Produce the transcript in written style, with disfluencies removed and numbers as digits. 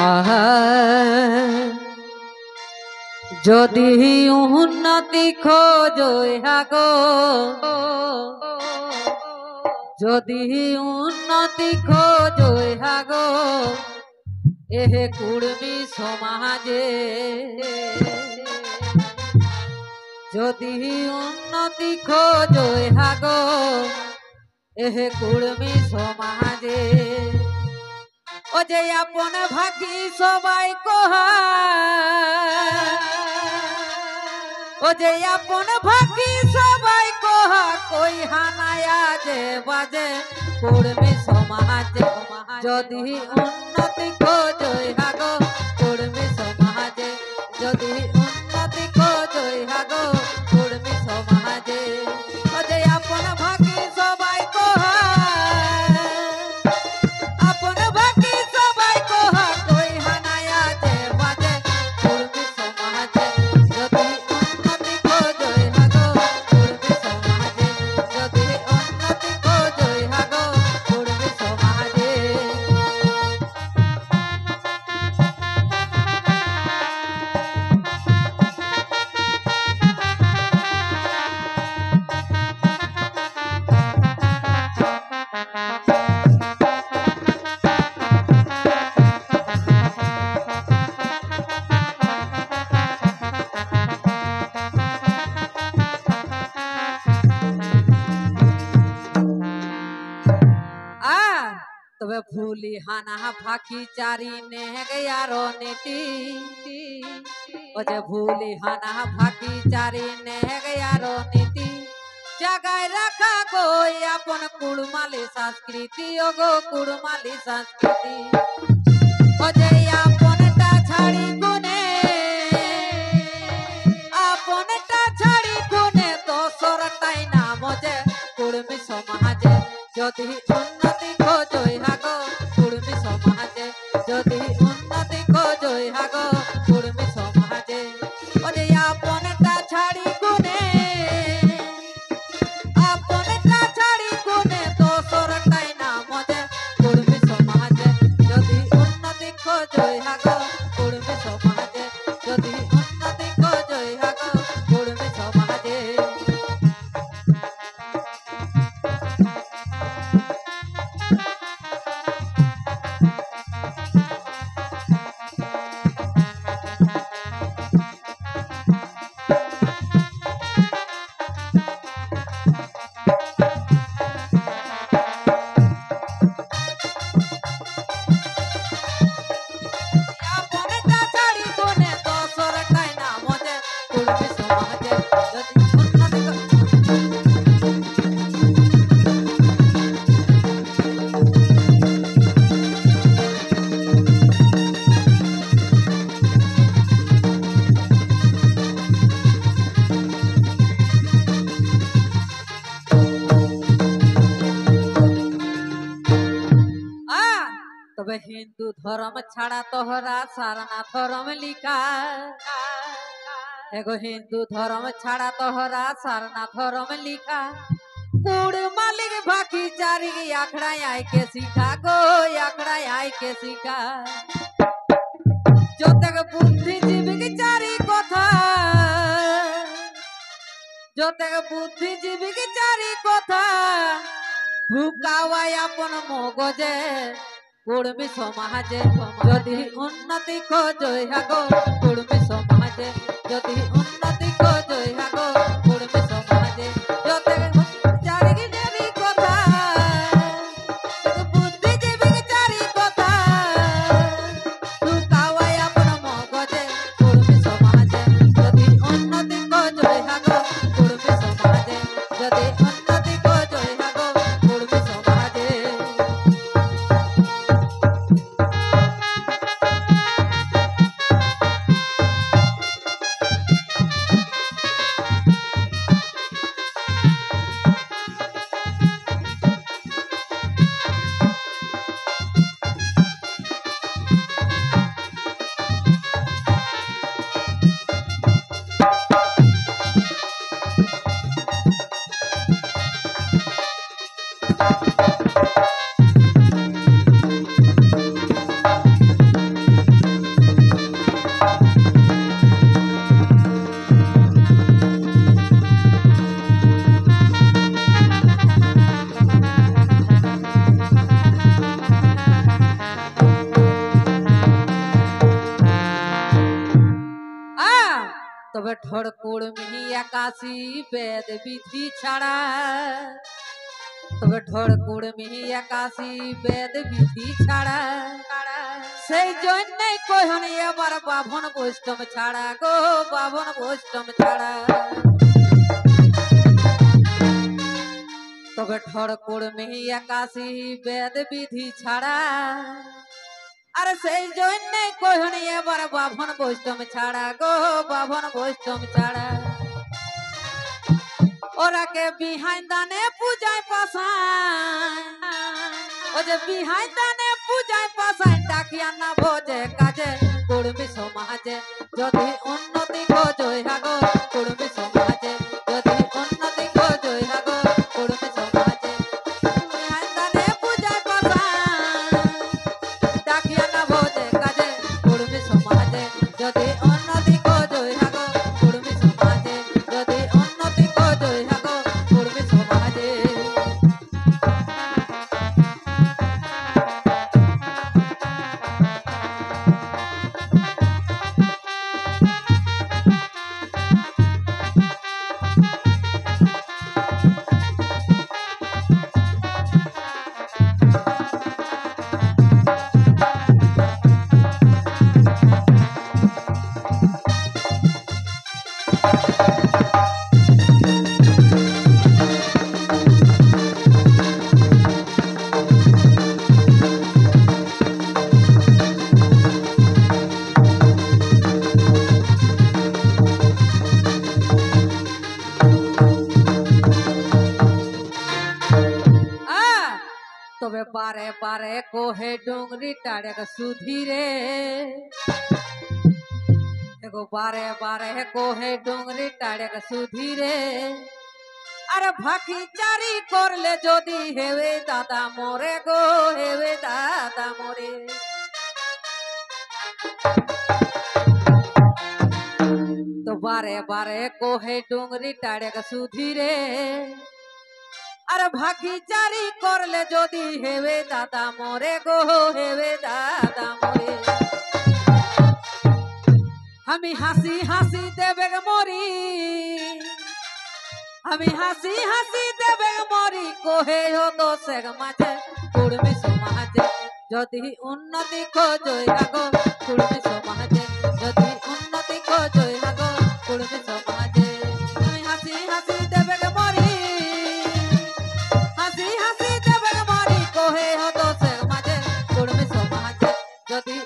আহা যদি উন্নতি খোঁজই হাগো যদি উন্নতি খোঁজই হাগো এহে কুড়মি সমাজে যদি উন্নতি খোঁজই হাগো এহে কুড়মি সমাজে ও যে আপন ভাগি সবাই কোহা ও যে আপন ভাগি সবাই কোহা কই হানায়া যে বাজে কুড়মি সমাজে যদি উন্নতি খোঁজই হাগো কুড়মি সমাজে যদি উন্নতি খোঁজই হাগো কুড়মি সমাজে ও যে আপন ভাগি সবাই কোহা তবে ভুলি হানা ফাঁকি চারি নেগার নীতি ও যে ভুলি হানা ফাঁকি চারি নেগার নীতি জাগায় রাখা গো আপন কুড়মালি সংস্কৃতি ও গো কুড়মালি সংস্কৃতি ও যে আপনটা ছাড়ি গুনে আপনটা ছাড়ি গুনে দোসরটাই নাম যে কুড়মি সমাজে যদি উন্নতি খোঁজই হাগো কুড়মি সমাজে যদি উন্নতি খোঁজই হাগো কুড়মি সমাজে ওরে আপনটা ছাড়ি গুনে আপনটা ছাড়ি গুনে দোসরটাই নাম যে কুড়মি সমাজে যদি উন্নতি খোঁজই হাগো কুড়মি সমাজে যদি উন্নতি খোঁজই হাগো কুড়মি সমাজে তবে হিন্দু ধর্ম ছাড়া তোহরা সারনা ধর্ম লিখা এগো হিন্দু ধর্ম ছাড়া তোহরা সারনা ধর্ম লিখা কুড় মালিক বাকি চারি আখড়ায় আইকে শিখা গো আখড়ায় আইকে শিখা যতক বুদ্ধিজীবী চারি কথা যতক বুদ্ধিজীবী চারি কথা ভুকাওয়াই আপন মগজে কুড়মি সমাজে যদি উন্নতি খোঁজই হাগো কুড়মি সমাজে যদি উন্নতি খোঁজই হাগো কুড়মি সমাজে যত চারি চারি কথা বুদ্ধিজীবী চারি কথা ঢুকাওয়াই আপন মগজে কুড়মি সমাজে যদি উন্নতি খোঁজই হাগো কুড়মি সমাজে যদি উন্নতি খোঁজই হাগো কুড়মি সমাজে তবে ঠড়কুড় মিহি একাশি বেদ বিধি ছাড়া তবে ঠড়কুড় মিহি একাশি বেদ বিধি ছাড়া সেই জন্যই কহন এবার বাভন বৈষ্ণব ছাড়া গো বাভন বৈষ্ণব ছাড়া তবে ঠড়কুড় মিহি একাশি বেদ বিধি ছাড়া আর সেই জন্যই কহন এবার বাভন বৈষ্ণব ছাড়া গো বাভন বৈষ্ণব ছাড়া ওরাকে বিহাইন দানে পূজায় পাশায় ও যে বিহাইন দানে পূজায় পাশায় ডাকিয়া না ভোজে কাজে কুড়মি সমাজে যদি উন্নতি খোঁজই হাগো কুড়মি সমাজে যদি উন্নতি খোঁজই হাগো কুড়মি সমাজে বিহাইন দানে পূজায় পাশায় ডাকিয়া না ভোজে কাজে কুড়মি সমাজে যদি উন্নতি খোঁজই হাগো কুড়মি সমাজে যদি উন্নতি খোঁজই হাগো কুড়মি সমাজে তবে বারে বারে কোহে ডুংরি টাড়ে সুধি রে এগো বারে বারে কোহে ডুংরি টাড়ে সুধি রে আরে ফাঁকি চারি করলে যদি হেবে দাদা মরে গো হেবে দাদা মরে তো বারে বারে কোহে ডুংরি টাড়ে সুধি রে আর ভাকি চারি করলে যদি হেবে দাদা মরে গো হেবে দাদা মরে আমি হাসি হাসি দেবে মরি আমি হাসি হাসি দেবে মরি কোহে হো দোষের মাঝে কুড়মি সমাজে যদি উন্নতি খোঁজই হাগো কুড়মি সমাজে যদি উন্নতি খোঁজই হাগো কুড়মি সমাজে আমি হাসি হাসি দেবে মরি হাসি হাসি দেবে মরি কোহে হতো সে মাঝে কুড়মি সমাজে যদি